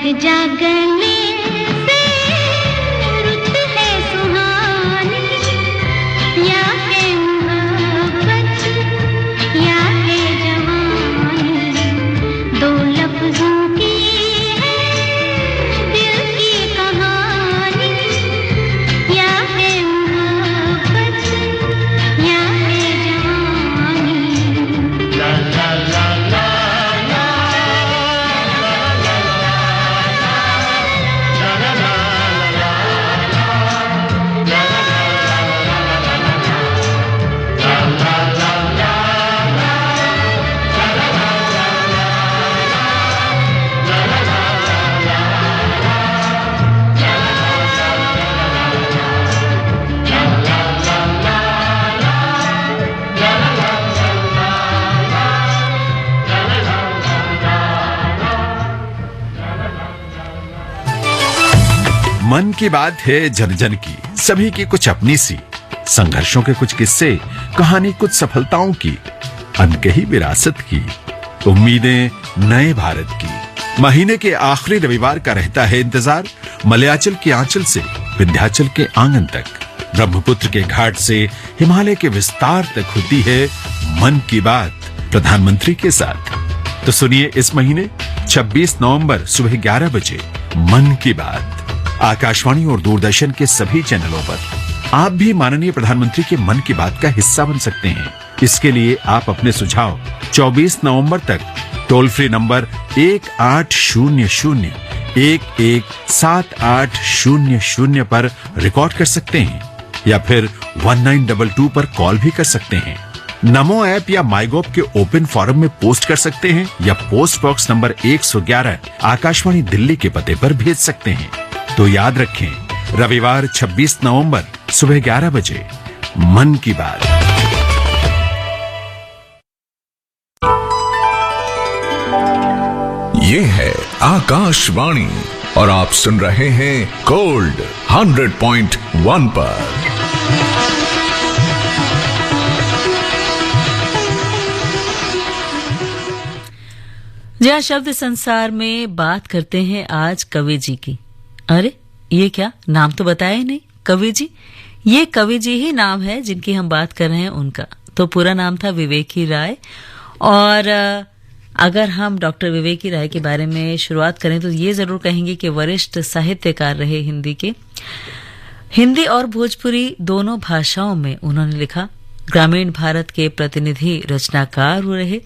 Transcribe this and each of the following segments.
जग जागने से रुत है सुहानी, या है मोहब्बत या है जवानी, दो लफ्जों की है दिल की कहानी, या है मोहब्बत या है जवानी। ला ला ला ला मन की बात है जन जन की, सभी की कुछ अपनी सी, संघर्षों के कुछ किस्से, कहानी कुछ सफलताओं की, अनकही विरासत की, उम्मीदें नए भारत की। महीने के आखिरी रविवार का रहता है इंतजार, मलयाचल के आंचल से विंध्याचल के आंगन तक, ब्रह्मपुत्र के घाट से हिमालय के विस्तार तक होती है मन की बात प्रधानमंत्री के साथ। तो सुनिए इस महीने 26 नवंबर सुबह 11 बजे मन की बात आकाशवाणी और दूरदर्शन के सभी चैनलों पर। आप भी माननीय प्रधानमंत्री के मन की बात का हिस्सा बन सकते हैं। इसके लिए आप अपने सुझाव 24 नवंबर तक टोल फ्री नंबर 1800-117800 पर रिकॉर्ड कर सकते हैं या फिर 1922 पर कॉल भी कर सकते हैं। नमो ऐप या माईगोव के ओपन फोरम में पोस्ट कर सकते हैं या post box number 111 Akashvani Delhi के पते पर भेज सकते हैं। तो याद रखें, रविवार 26 नवंबर सुबह 11 बजे मन की बात। ये है आकाशवाणी और आप सुन रहे हैं गोल्ड 100.1 पर। जहाँ शब्द संसार में बात करते हैं आज कवि जी की। अरे ये क्या, नाम तो बताया ही नहीं। कवि जी, ये कवि जी ही नाम है जिनकी हम बात कर रहे हैं। उनका तो पूरा नाम था विवेकी राय। और अगर हम डॉक्टर विवेकी राय के बारे में शुरुआत करें तो ये जरूर कहेंगे कि वरिष्ठ साहित्यकार रहे हिंदी के। हिंदी और भोजपुरी दोनों भाषाओं में उन्होंने लिखा। ग्रामीण भारत के प्रतिनिधि रचनाकार रहे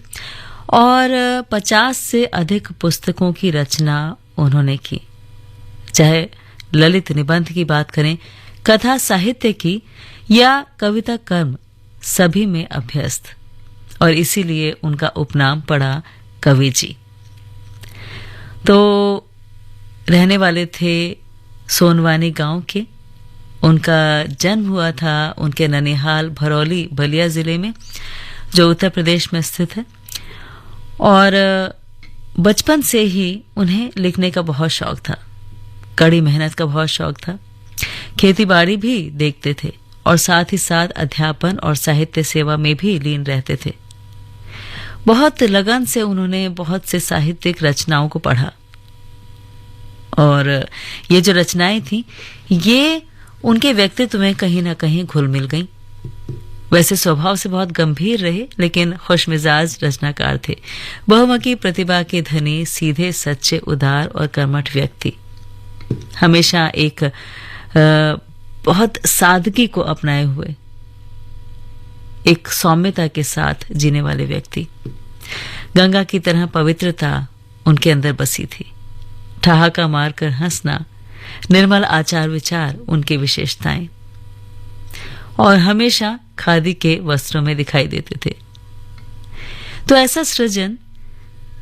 और 50 से अधिक पुस्तकों की रचना उन्होंने की। चाहे ललित निबंध की बात करें, कथा साहित्य की या कविता कर्म, सभी में अभ्यस्त, और इसीलिए उनका उपनाम पड़ा कवि जी। तो रहने वाले थे सोनवानी गांव के। उनका जन्म हुआ था उनके ननिहाल भरौली बलिया जिले में, जो उत्तर प्रदेश में स्थित है। और बचपन से ही उन्हें लिखने का बहुत शौक था, कड़ी मेहनत का बहुत शौक था। खेती बाड़ी भी देखते थे और साथ ही साथ अध्यापन और साहित्य सेवा में भी लीन रहते थे। बहुत लगन से उन्होंने बहुत से साहित्यिक रचनाओं को पढ़ा और ये जो रचनाएं थी ये उनके व्यक्तित्व में कहीं ना कहीं घुल मिल गईं। वैसे स्वभाव से बहुत गंभीर रहे, लेकिन खुशमिजाज रचनाकार थे। बहुमुखी प्रतिभा के धनी, सीधे सच्चे, उदार और कर्मठ व्यक्ति। हमेशा एक बहुत सादगी को अपनाए हुए, एक सौम्यता के साथ जीने वाले व्यक्ति। गंगा की तरह पवित्रता उनके अंदर बसी थी। ठहाका मारकर हंसना, निर्मल आचार विचार उनकी विशेषताएं, और हमेशा खादी के वस्त्रों में दिखाई देते थे। तो ऐसा सृजन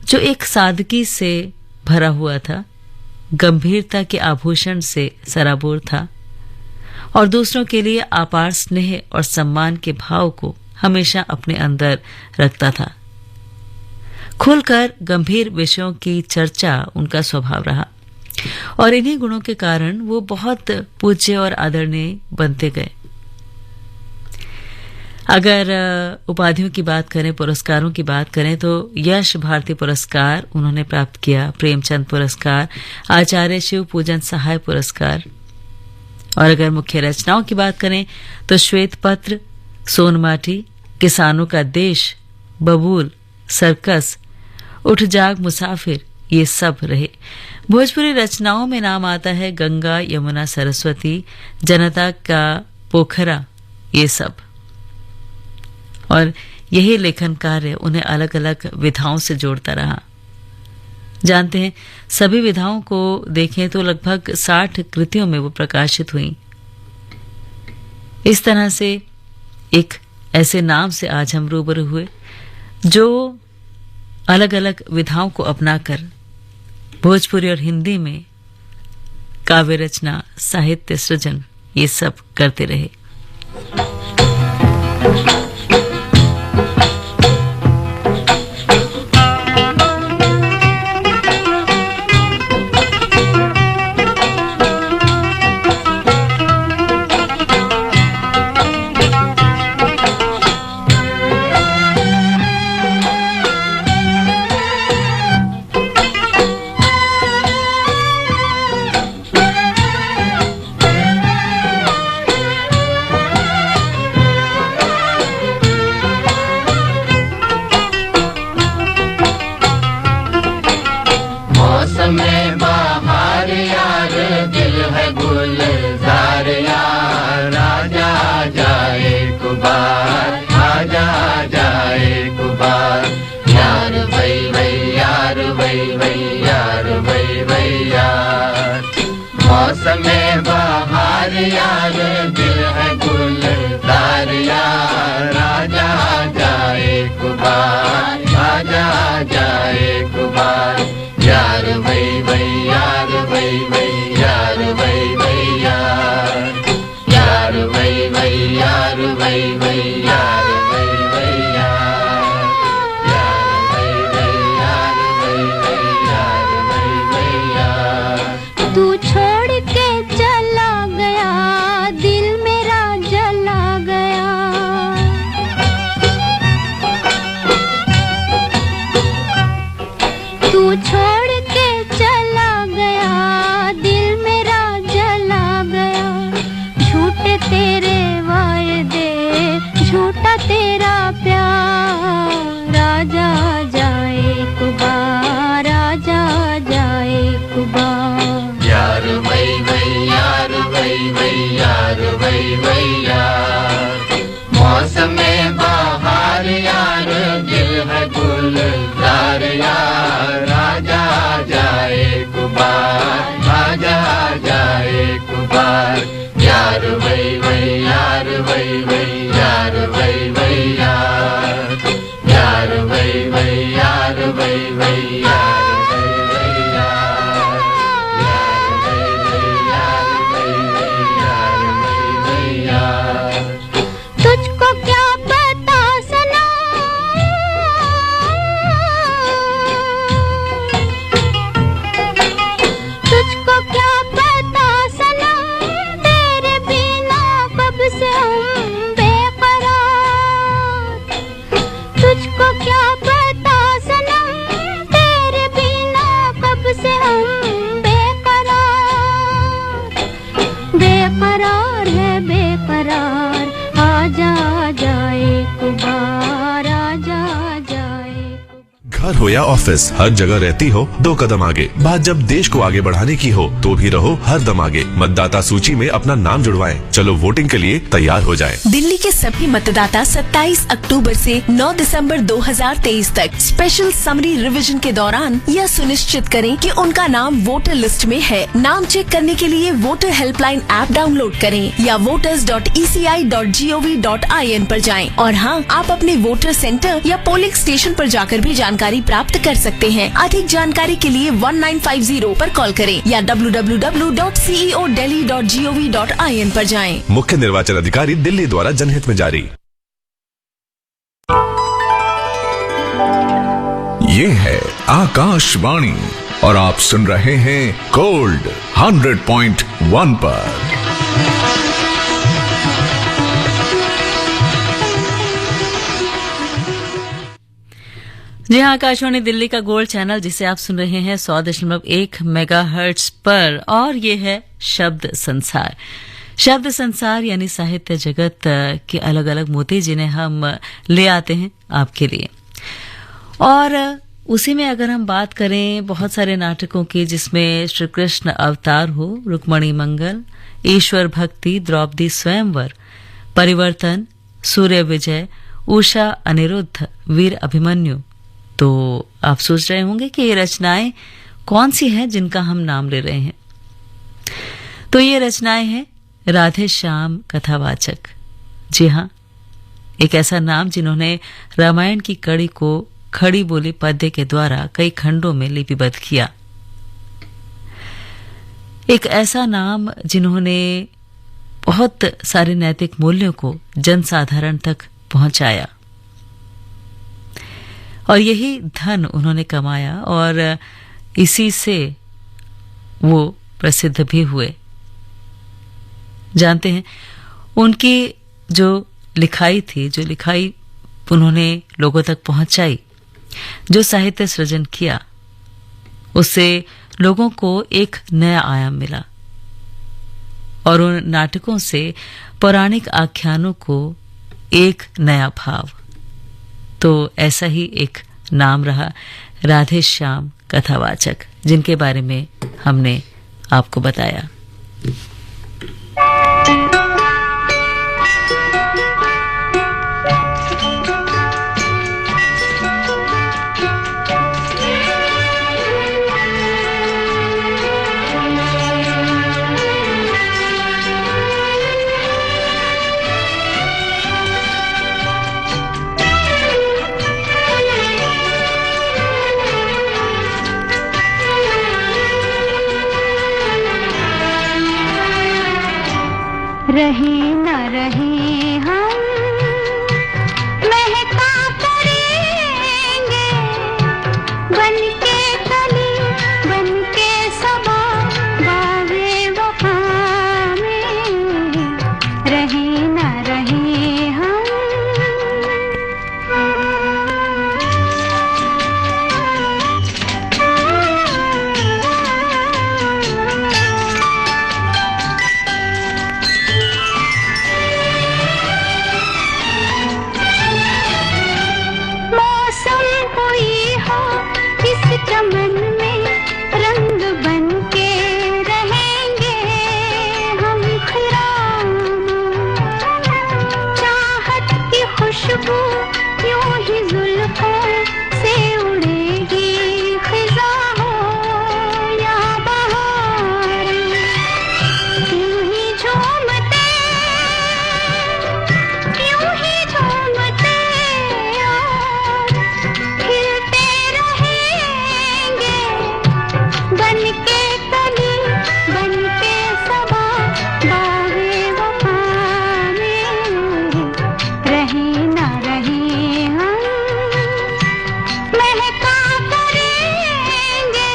जो एक सादगी से भरा हुआ था, गंभीरता के आभूषण से सराबोर था और दूसरों के लिए अपार स्नेह और सम्मान के भाव को हमेशा अपने अंदर रखता था। खुलकर गंभीर विषयों की चर्चा उनका स्वभाव रहा और इन्हीं गुणों के कारण वो बहुत पूज्य और आदरणीय बनते गए। अगर उपाधियों की बात करें, पुरस्कारों की बात करें, तो यश भारती पुरस्कार उन्होंने प्राप्त किया, प्रेमचंद पुरस्कार, आचार्य शिव पूजन सहाय पुरस्कार। और अगर मुख्य रचनाओं की बात करें तो श्वेत पत्र, सोनमाटी, किसानों का देश, बबूल, सर्कस, उठ जाग मुसाफिर, ये सब रहे। भोजपुरी रचनाओं में नाम आता है गंगा, यमुना, सरस्वती, जनता का पोखरा, ये सब। और यही लेखन कार्य उन्हें अलग अलग विधाओं से जोड़ता रहा। जानते हैं, सभी विधाओं को देखें तो लगभग 60 कृतियों में वो प्रकाशित हुई। इस तरह से एक ऐसे नाम से आज हम रूबरू हुए जो अलग अलग विधाओं को अपनाकर भोजपुरी और हिंदी में काव्य रचना, साहित्य सृजन, ये सब करते रहे। घर हो या ऑफिस, हर जगह रहती हो 2 कदम आगे। बात जब देश को आगे बढ़ाने की हो तो भी रहो हर दम आगे। मतदाता सूची में अपना नाम जुड़वाएं। चलो वोटिंग के लिए तैयार हो जाएं। दिल्ली के सभी मतदाता 27 अक्टूबर से 9 दिसंबर 2023 तक स्पेशल समरी रिवीजन के दौरान यह सुनिश्चित करें कि उनका नाम वोटर लिस्ट में है। नाम चेक करने के लिए वोटर हेल्पलाइन ऐप डाउनलोड करें या voters.eci.gov.in पर जाएं। और हाँ, आप अपने वोटर सेंटर या पोलिंग स्टेशन पर जाकर भी जानकारी प्राप्त कर सकते हैं। अधिक जानकारी के लिए 1950 पर कॉल करें या www.ceodelhi.gov.in पर जाएं। मुख्य निर्वाचन अधिकारी दिल्ली द्वारा जनहित में जारी। ये है आकाशवाणी और आप सुन रहे हैं गोल्ड 100.1 पर। जी हाँ, आकाशवाणी दिल्ली का गोल्ड चैनल जिसे आप सुन रहे हैं 100.1 मेगाहर्ट्ज पर, और ये है शब्द संसार। शब्द संसार यानी साहित्य जगत के अलग अलग मोती जिन्हें हम ले आते हैं आपके लिए। और उसी में अगर हम बात करें बहुत सारे नाटकों की जिसमें श्री कृष्ण अवतार हो, रुक्मणी मंगल, ईश्वर भक्ति, द्रौपदी स्वयंवर, परिवर्तन, सूर्य विजय, उषा अनिरुद्ध, वीर अभिमन्यु, तो आप सोच रहे होंगे कि ये रचनाएं कौन सी हैं जिनका हम नाम ले रहे हैं। तो ये रचनाएं हैं राधे श्याम कथावाचक। जी हाँ, एक ऐसा नाम जिन्होंने रामायण की कड़ी को खड़ी बोली पद्य के द्वारा कई खंडों में लिपिबद्ध किया। एक ऐसा नाम जिन्होंने बहुत सारे नैतिक मूल्यों को जनसाधारण तक पहुंचाया, और यही धन उन्होंने कमाया और इसी से वो प्रसिद्ध भी हुए। जानते हैं, उनकी जो लिखाई थी, जो लिखाई उन्होंने लोगों तक पहुंचाई, जो साहित्य सृजन किया, उससे लोगों को एक नया आयाम मिला और उन नाटकों से पौराणिक आख्यानों को एक नया भाव। तो ऐसा ही एक नाम रहा राधे श्याम कथावाचक, जिनके बारे में हमने आपको बताया। रहे न रहे हम महका करेंगे, बन के कली बन के सबा बागे वफा में, रहे न रहे हम। चमन में रंग बन के रहेंगे हम, खिराम चाहत की खुशबू यूं ही जुल्फों से उड़ेगी, खिजा हो या बहार, यूं ही झूमते और खिलते रहेंगे, बन के कली बन के सबा बागे वफा में, रहे न रहे हम महका करेंगे,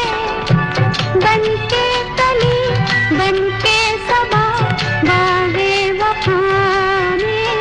बन के कली बन के सबा बागे वफा में।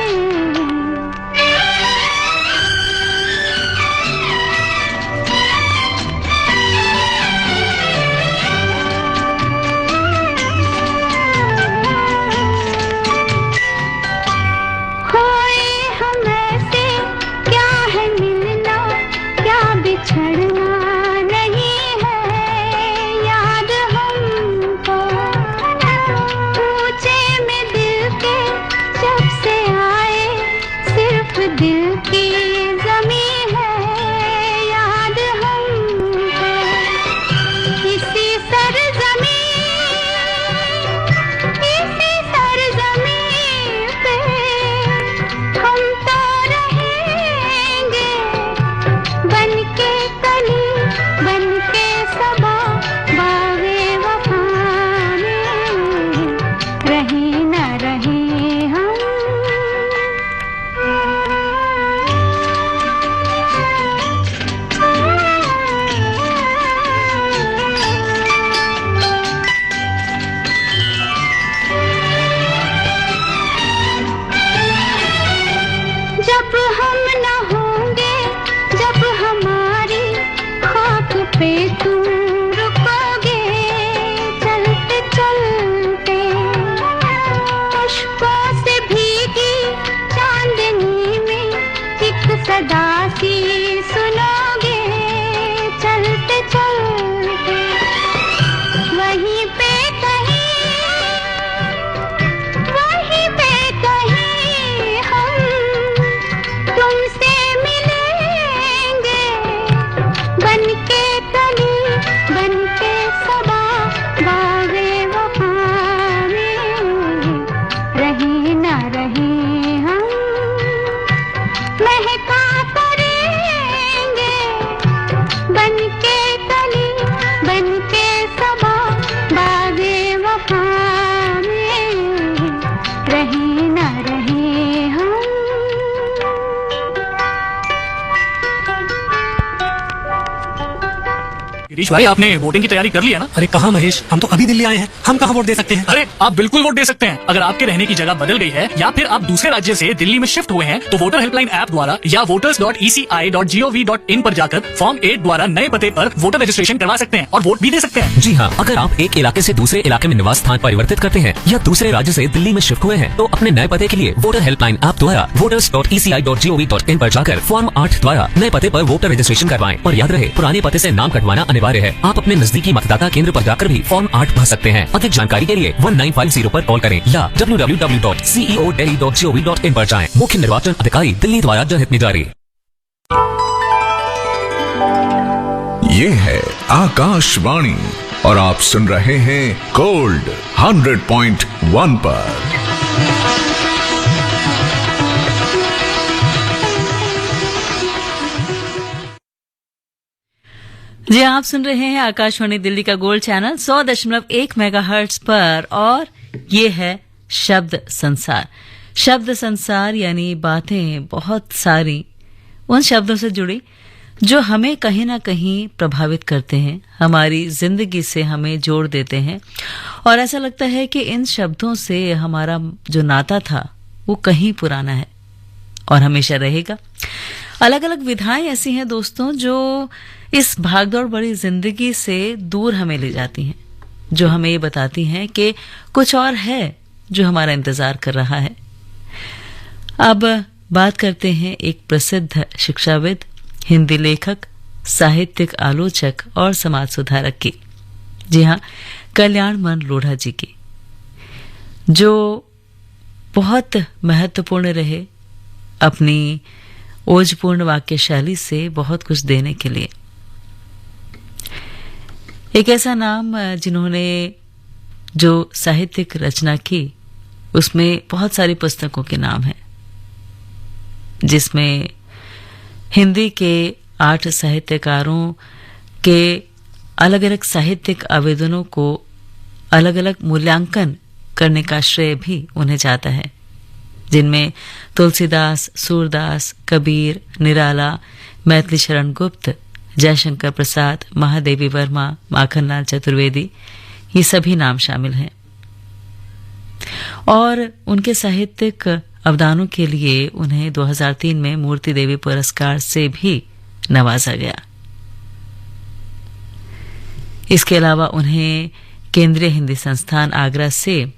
महेश भाई, आपने वोटिंग की तैयारी कर लिया ना? अरे कहाँ महेश, हम तो अभी दिल्ली आए हैं, हम कहाँ वोट दे सकते हैं? अरे आप बिल्कुल वोट दे सकते हैं। अगर आपके रहने की जगह बदल गई है या फिर आप दूसरे राज्य से दिल्ली में शिफ्ट हुए हैं तो वोटर हेल्पलाइन ऐप द्वारा या voters.eci.gov.in पर जाकर फॉर्म 8 द्वारा नए पते पर वोटर रजिस्ट्रेशन करवा सकते हैं और वोट भी दे सकते हैं। जी हाँ, अगर आप एक इलाके से दूसरे इलाके में निवास स्थान परिवर्तित करते हैं या दूसरे राज्य से दिल्ली में शिफ्ट हुए हैं तो अपने नए पते के लिए वोटर हेल्पलाइन ऐप द्वारा voters.eci.gov.in पर जाकर फॉर्म 8 द्वारा नए पते पर वोटर रजिस्ट्रेशन करवाएं। और याद रहे, पुराने पते से नाम कटवाना अनिवार्य है। आप अपने नजदीकी मतदाता केंद्र पर जाकर भी फॉर्म 8 भर सकते हैं। अधिक जानकारी के लिए 1950 पर कॉल करें या www.ceodelhi.gov.in पर जाएं। मुख्य निर्वाचन अधिकारी दिल्ली द्वारा जनहित में जारी। ये है आकाशवाणी और आप सुन रहे हैं गोल्ड 100.1 पर। जी, आप सुन रहे हैं आकाशवाणी दिल्ली का गोल्ड चैनल 100.1 मेगाहर्ट्ज पर और ये है शब्द संसार। शब्द संसार यानी बातें बहुत सारी उन शब्दों से जुड़ी जो हमें कहीं ना कहीं प्रभावित करते हैं, हमारी जिंदगी से हमें जोड़ देते हैं और ऐसा लगता है कि इन शब्दों से हमारा जो नाता था वो कहीं पुराना है और हमेशा रहेगा। अलग अलग विधाएं ऐसी हैं दोस्तों जो इस भागदौड़ भरी जिंदगी से दूर हमें ले जाती हैं, जो हमें ये बताती हैं कि कुछ और है जो हमारा इंतजार कर रहा है। अब बात करते हैं एक प्रसिद्ध शिक्षाविद, हिंदी लेखक, साहित्यिक आलोचक और समाज सुधारक की। जी हाँ, कल्याणमन लोढ़ा जी की, जो बहुत महत्वपूर्ण रहे अपनी ओजपूर्ण वाक्य शैली से बहुत कुछ देने के लिए। एक ऐसा नाम जिन्होंने जो साहित्यिक रचना की उसमें बहुत सारी पुस्तकों के नाम हैं, जिसमें हिंदी के 8 साहित्यकारों के अलग अलग साहित्यिक आवेदनों को अलग अलग मूल्यांकन करने का श्रेय भी उन्हें जाता है, जिनमें तुलसीदास, सूरदास, कबीर, निराला, मैथिली शरण गुप्त, जयशंकर प्रसाद, महादेवी वर्मा, माखनलाल चतुर्वेदी, ये सभी नाम शामिल हैं। और उनके साहित्यिक अवदानों के लिए उन्हें 2003 में मूर्ति देवी पुरस्कार से भी नवाजा गया। इसके अलावा उन्हें केंद्रीय हिंदी संस्थान आगरा से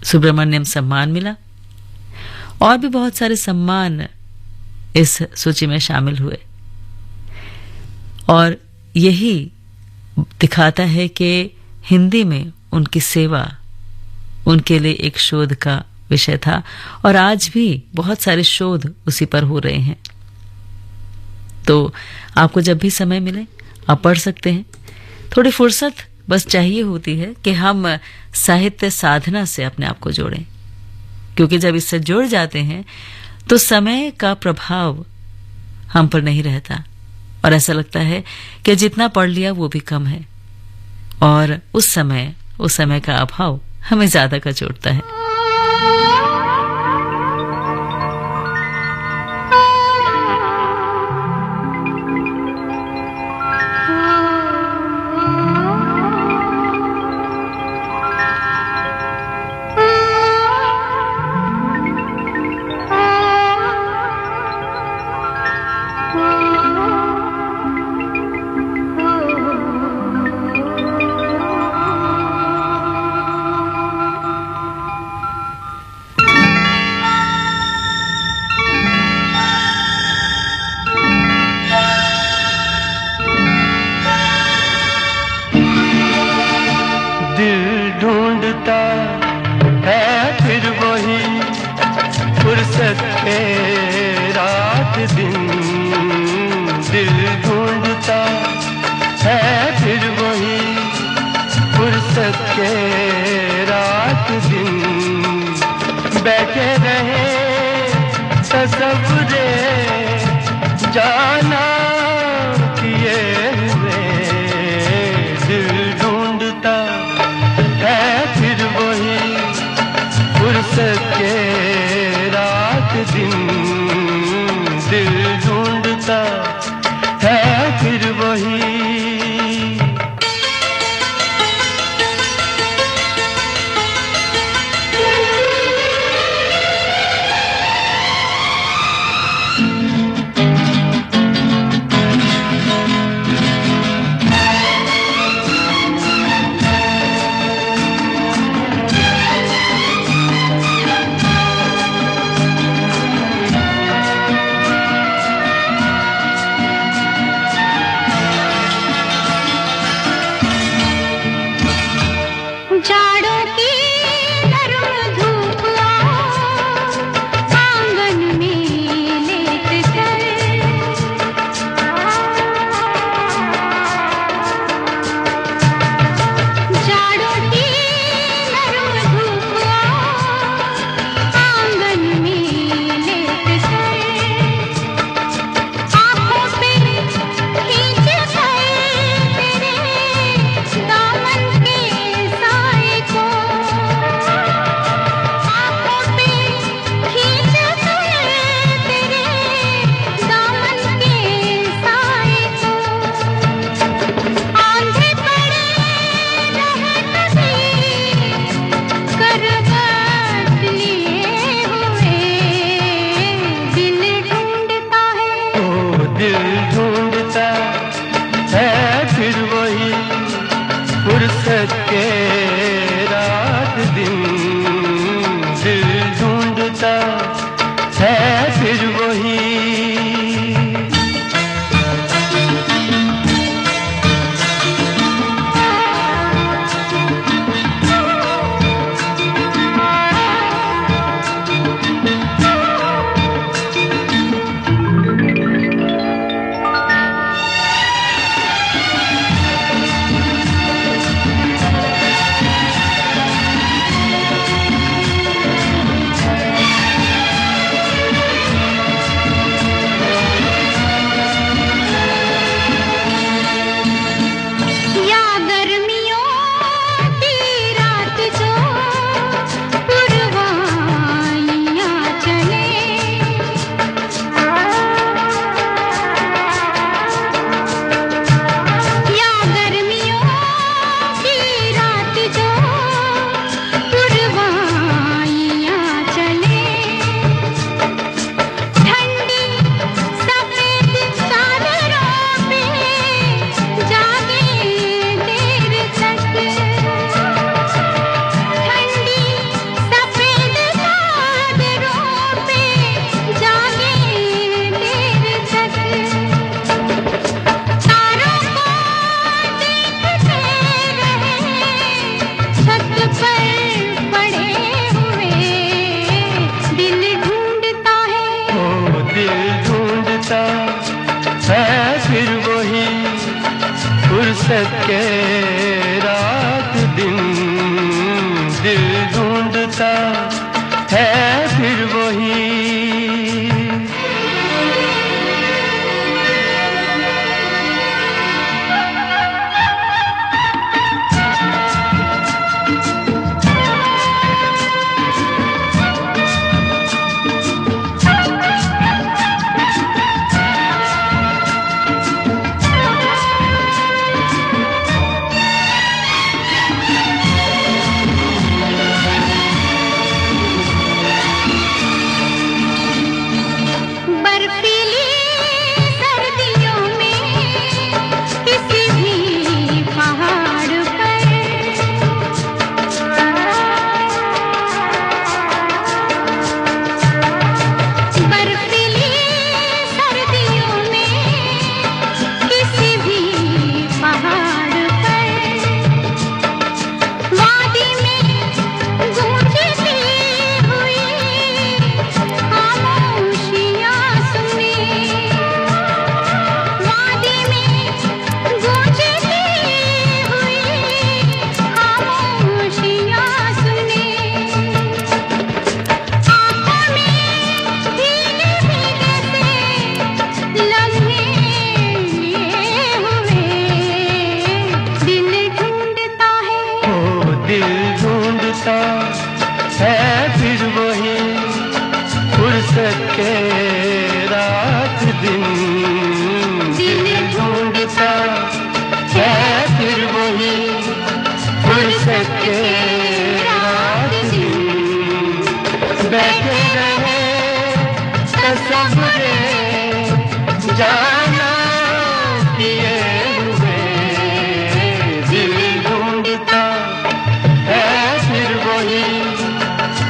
सुब्रमण्यम सम्मान मिला और भी बहुत सारे सम्मान इस सूची में शामिल हुए। और यही दिखाता है कि हिंदी में उनकी सेवा उनके लिए एक शोध का विषय था और आज भी बहुत सारे शोध उसी पर हो रहे हैं। तो आपको जब भी समय मिले आप पढ़ सकते हैं। थोड़ी फुर्सत बस चाहिए होती है कि हम साहित्य साधना से अपने आप को जोड़ें, क्योंकि जब इससे जुड़ जाते हैं तो समय का प्रभाव हम पर नहीं रहता और ऐसा लगता है कि जितना पढ़ लिया वो भी कम है और उस समय का अभाव हमें ज्यादा का जोड़ता है। दिल ढूंढता है फिर वही फुर्सत के रात दिन दिल ढूंढता है फिर वही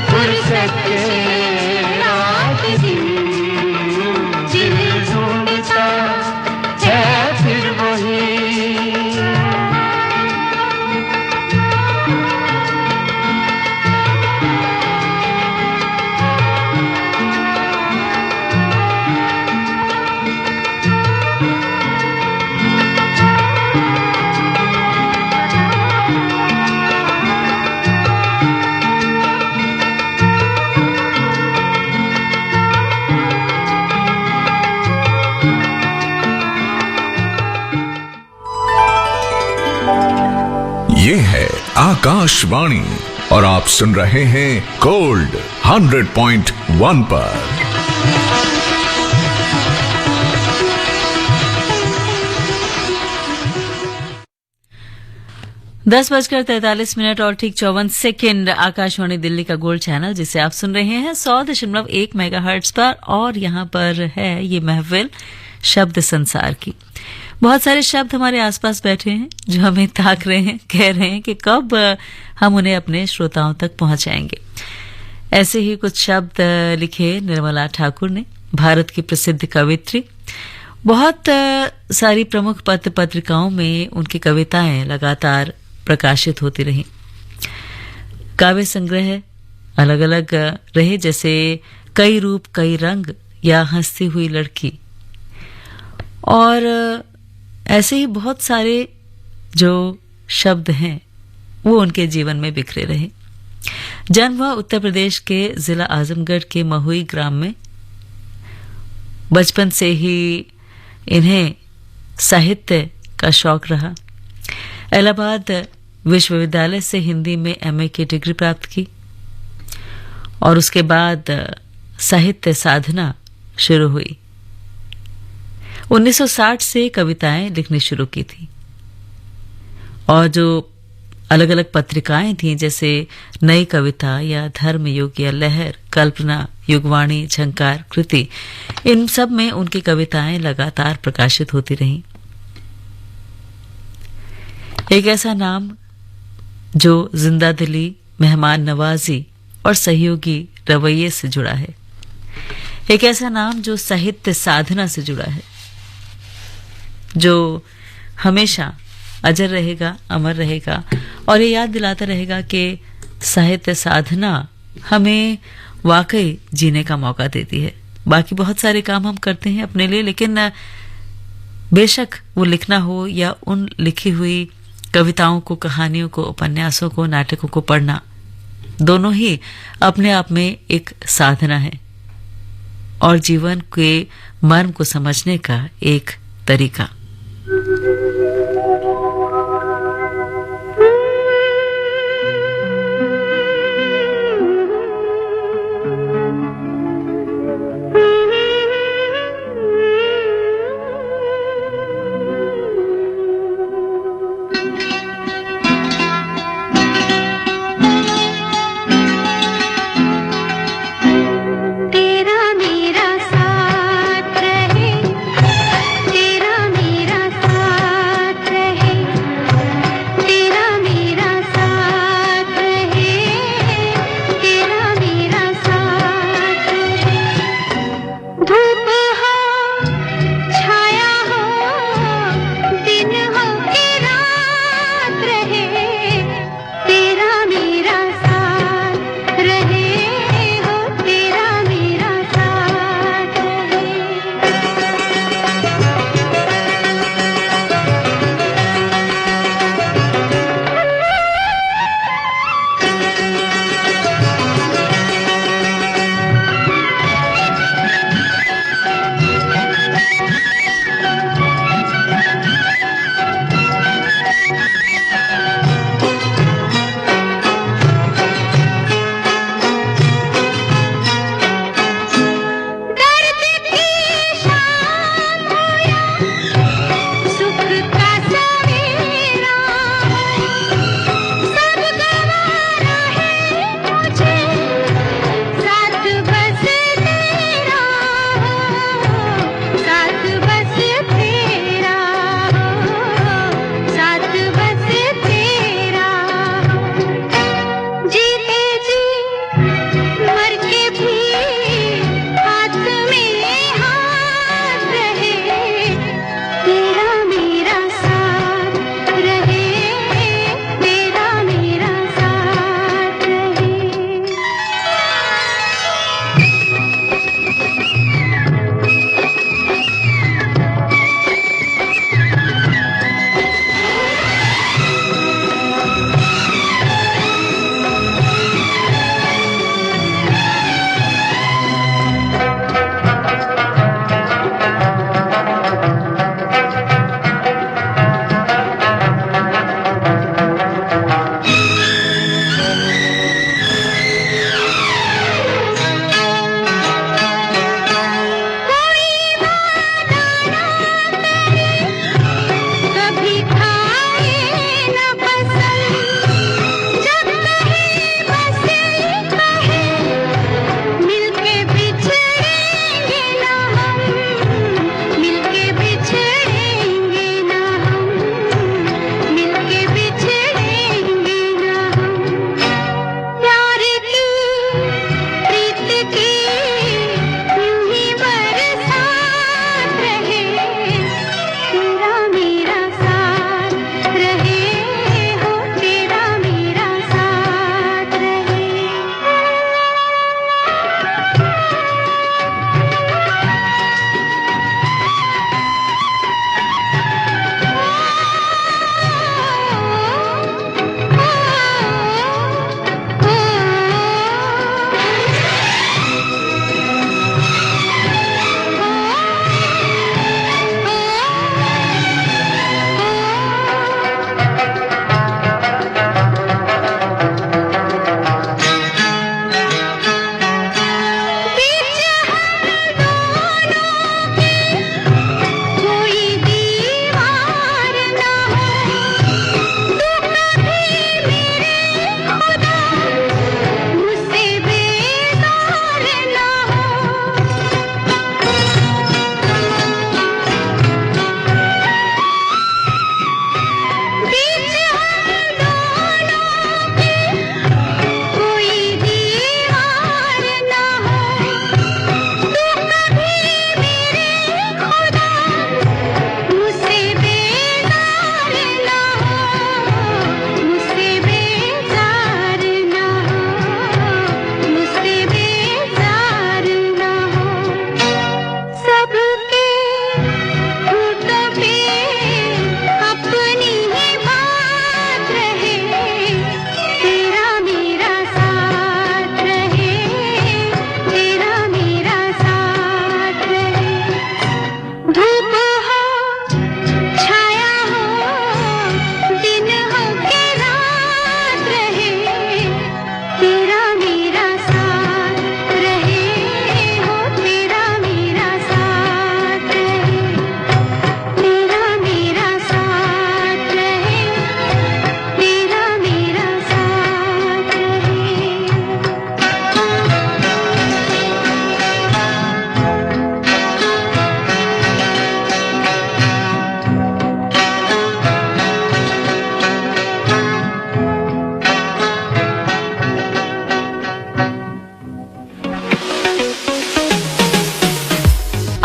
फुर्सत के रात दिन दिल ढूंढता है फिर वही ये है आकाशवाणी और आप सुन रहे हैं गोल्ड 100.1 पर। 10:43 और ठीक 54 सेकेंड आकाशवाणी दिल्ली का गोल्ड चैनल जिसे आप सुन रहे हैं 100.1 मेगाहर्ट्ज पर और यहाँ पर है ये महफिल शब्द संसार की। बहुत सारे शब्द हमारे आसपास बैठे हैं जो हमें ताक रहे हैं, कह रहे हैं कि कब हम उन्हें अपने श्रोताओं तक पहुंचाएंगे। ऐसे ही कुछ शब्द लिखे निर्मला ठाकुर ने, भारत की प्रसिद्ध कवित्री। बहुत सारी प्रमुख पत्र पत्रिकाओं में उनकी कविताएं लगातार प्रकाशित होती रहीं। काव्य संग्रह अलग अलग रहे, जैसे कई रूप कई रंग या हंसती हुई लड़की, और ऐसे ही बहुत सारे जो शब्द हैं वो उनके जीवन में बिखरे रहे। जन्म हुआ उत्तर प्रदेश के जिला आजमगढ़ के महुई ग्राम में। बचपन से ही इन्हें साहित्य का शौक रहा। इलाहाबाद विश्वविद्यालय से हिंदी में एमए की डिग्री प्राप्त की और उसके बाद साहित्य साधना शुरू हुई। 1960 से कविताएं लिखनी शुरू की थी और जो अलग अलग पत्रिकाएं थीं, जैसे नई कविता या धर्मयुग या लहर, कल्पना, युगवाणी, झंकार, कृति, इन सब में उनकी कविताएं लगातार प्रकाशित होती रहीं। एक ऐसा नाम जो जिंदा दिली, मेहमान नवाजी और सहयोगी रवैये से जुड़ा है। एक ऐसा नाम जो साहित्य साधना से जुड़ा है, जो हमेशा अजर रहेगा, अमर रहेगा और ये याद दिलाता रहेगा कि साहित्य साधना हमें वाकई जीने का मौका देती है। बाकी बहुत सारे काम हम करते हैं अपने लिए, लेकिन बेशक वो लिखना हो या उन लिखी हुई कविताओं को, कहानियों को, उपन्यासों को, नाटकों को पढ़ना, दोनों ही अपने आप में एक साधना है और जीवन के मर्म को समझने का एक तरीका।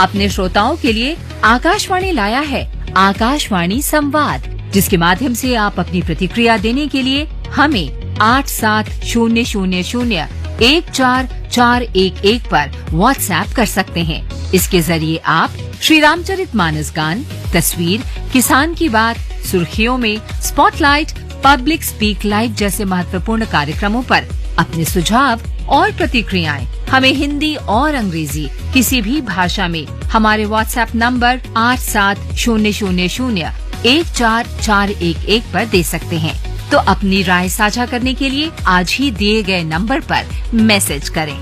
अपने श्रोताओं के लिए आकाशवाणी लाया है आकाशवाणी संवाद, जिसके माध्यम से आप अपनी प्रतिक्रिया देने के लिए हमें 8700014411 पर व्हाट्सएप कर सकते हैं। इसके जरिए आप श्री रामचरितमानस गान, तस्वीर, किसान की बात, सुर्खियों में, स्पॉटलाइट, पब्लिक स्पीक लाइव जैसे महत्वपूर्ण कार्यक्रमों पर अपने सुझाव और प्रतिक्रियाएं हमें हिंदी और अंग्रेजी किसी भी भाषा में हमारे व्हाट्सएप नंबर 8700014411 पर दे सकते हैं। तो अपनी राय साझा करने के लिए आज ही दिए गए नंबर पर मैसेज करें।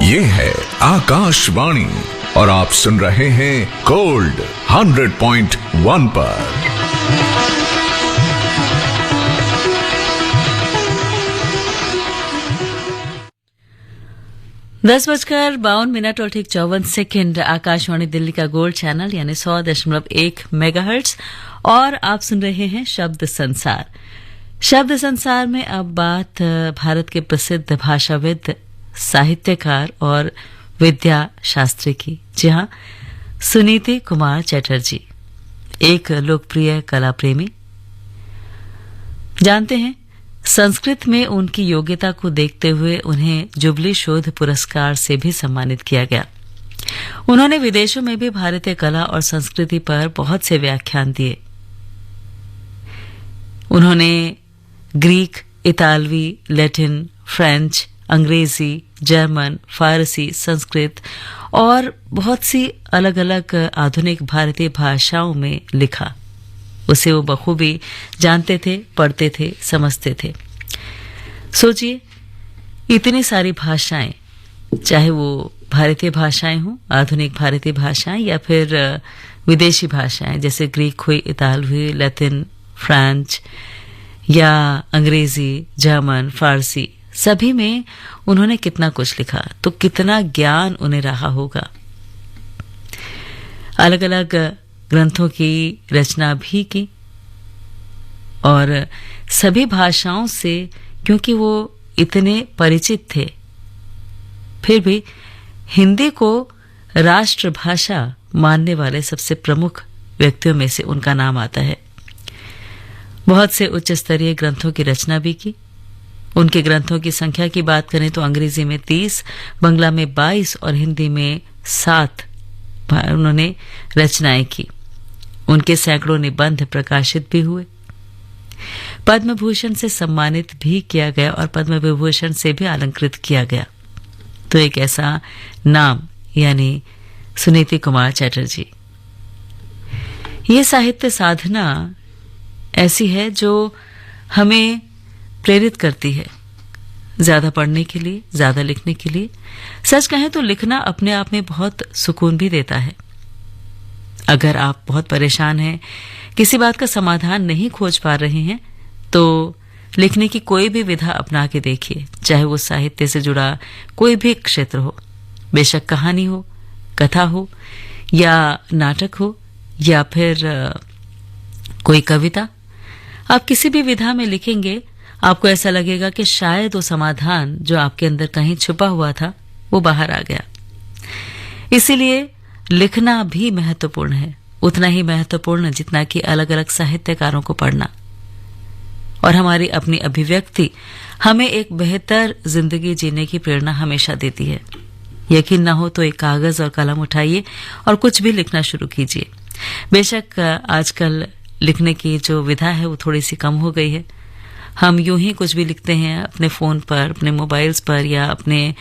ये है आकाशवाणी और आप सुन रहे हैं गोल्ड 100.1 पर। 10:52 और ठीक 54 आकाशवाणी दिल्ली का गोल्ड चैनल यानी 100.1 मेगाहर्ट्ज और आप सुन रहे हैं शब्द संसार। शब्द संसार में अब बात भारत के प्रसिद्ध भाषाविद, साहित्यकार और विद्या शास्त्री की। जी हाँ, सुनीति कुमार चटर्जी एक लोकप्रिय कला प्रेमी। जानते हैं, संस्कृत में उनकी योग्यता को देखते हुए उन्हें जुबली शोध पुरस्कार से भी सम्मानित किया गया। उन्होंने विदेशों में भी भारतीय कला और संस्कृति पर बहुत से व्याख्यान दिए। उन्होंने ग्रीक, इतालवी, लैटिन, फ्रेंच, अंग्रेजी, जर्मन, फारसी, संस्कृत और बहुत सी अलग अलग आधुनिक भारतीय भाषाओं में लिखा। उसे वो बखूबी जानते थे, पढ़ते थे, समझते थे। सोचिए, इतनी सारी भाषाएं, चाहे वो भारतीय भाषाएं हों, आधुनिक भारतीय भाषाएं या फिर विदेशी भाषाएं जैसे ग्रीक हुई, इतालवी हुई, लैटिन, फ्रेंच या अंग्रेजी, जर्मन, फारसी, सभी में उन्होंने कितना कुछ लिखा, तो कितना ज्ञान उन्हें रहा होगा। अलग अलग ग्रंथों की रचना भी की और सभी भाषाओं से, क्योंकि वो इतने परिचित थे, फिर भी हिंदी को राष्ट्रभाषा मानने वाले सबसे प्रमुख व्यक्तियों में से उनका नाम आता है। बहुत से उच्च स्तरीय ग्रंथों की रचना भी की। उनके ग्रंथों की संख्या की बात करें तो अंग्रेजी में 30, बंगला में 22 और हिंदी में 7 उन्होंने रचनाएं की। उनके सैकड़ों निबंध प्रकाशित भी हुए। पद्म भूषण से सम्मानित भी किया गया और पद्म विभूषण से भी अलंकृत किया गया। तो एक ऐसा नाम यानी सुनीति कुमार चटर्जी। ये साहित्य साधना ऐसी है जो हमें प्रेरित करती है ज्यादा पढ़ने के लिए, ज्यादा लिखने के लिए। सच कहें तो लिखना अपने आप में बहुत सुकून भी देता है। अगर आप बहुत परेशान हैं, किसी बात का समाधान नहीं खोज पा रहे हैं, तो लिखने की कोई भी विधा अपना के देखिए, चाहे वो साहित्य से जुड़ा कोई भी क्षेत्र हो, बेशक कहानी हो, कथा हो या नाटक हो या फिर कोई कविता। आप किसी भी विधा में लिखेंगे, आपको ऐसा लगेगा कि शायद वो समाधान जो आपके अंदर कहीं छुपा हुआ था वो बाहर आ गया। इसीलिए लिखना भी महत्वपूर्ण है, उतना ही महत्वपूर्ण जितना कि अलग अलग साहित्यकारों को पढ़ना। और हमारी अपनी अभिव्यक्ति हमें एक बेहतर जिंदगी जीने की प्रेरणा हमेशा देती है। यकीन ना हो तो एक कागज और कलम उठाइए और कुछ भी लिखना शुरू कीजिए। बेशक आजकल लिखने की जो विधा है वो थोड़ी सी कम हो गई है। हम यूं ही कुछ भी लिखते हैं अपने फोन पर, अपने मोबाइल्स पर या अपने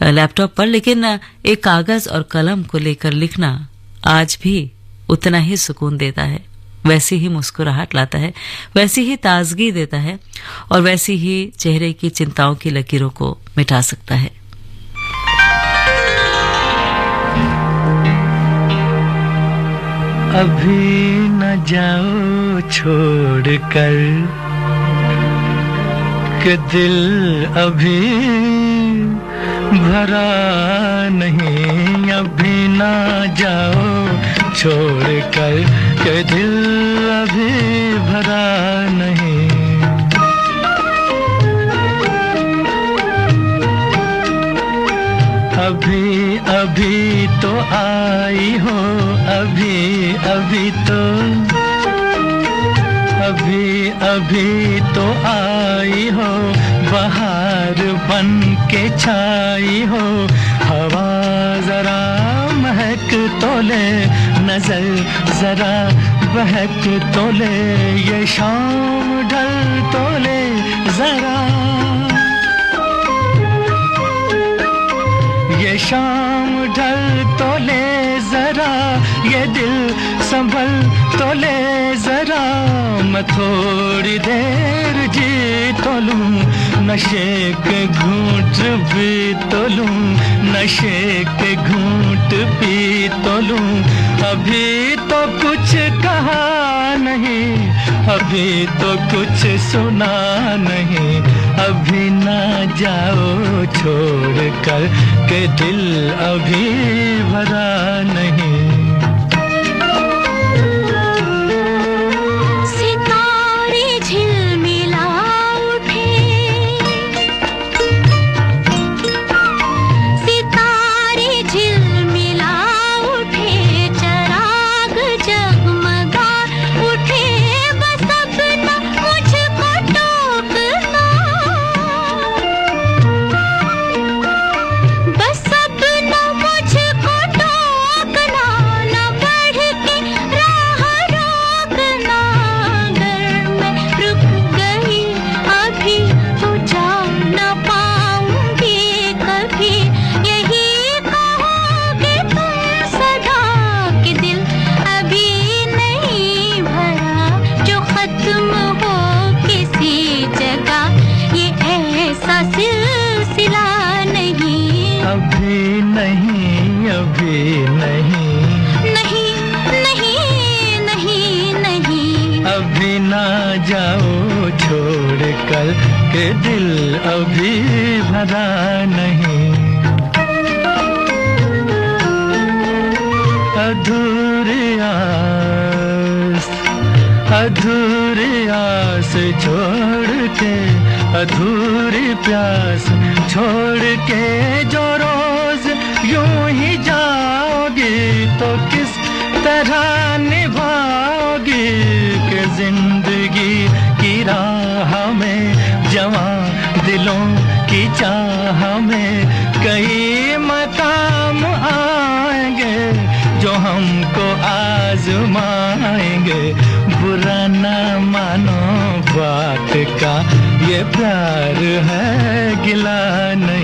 लैपटॉप पर, लेकिन एक कागज और कलम को लेकर लिखना आज भी उतना ही सुकून देता है, वैसी ही मुस्कुराहट लाता है, वैसी ही ताजगी देता है और वैसी ही चेहरे की चिंताओं की लकीरों को मिटा सकता है। अभी न जाओ छोड़ कर कि दिल अभी भरा नहीं, अभी ना जाओ छोड़ कर के दिल अभी भरा नहीं। अभी अभी तो आई हो, अभी अभी तो, अभी अभी तो आई हो, बहार बन के छाई हो। हवा जरा महक तो ले, नजर जरा बहक तो ले, ये शाम ढल तो ले जरा, ये शाम ढल तो ले जरा, ये दिल संभल तो ले जरा। मैं थोड़ी देर जी तो लूं, नशे के घूंट भी तो लूं, नशे के घूंट पी तो लूं। अभी तो कुछ कहा नहीं, अभी तो कुछ सुना नहीं, अभी ना जाओ छोड़ कर के दिल अभी भरा नहीं। के दिल अभी भरा नहीं। अधूरी आस छोड़ के, अधूरी प्यास छोड़ के जो रोज यूं ही जाओगी तो किस तरह निभाओगी कि जिंदगी की राह में जवां दिलों की चाह में कई मकाम आएंगे जो हमको आजमाएंगे। बुरा ना मानो बात का, ये प्यार है गिला नहीं।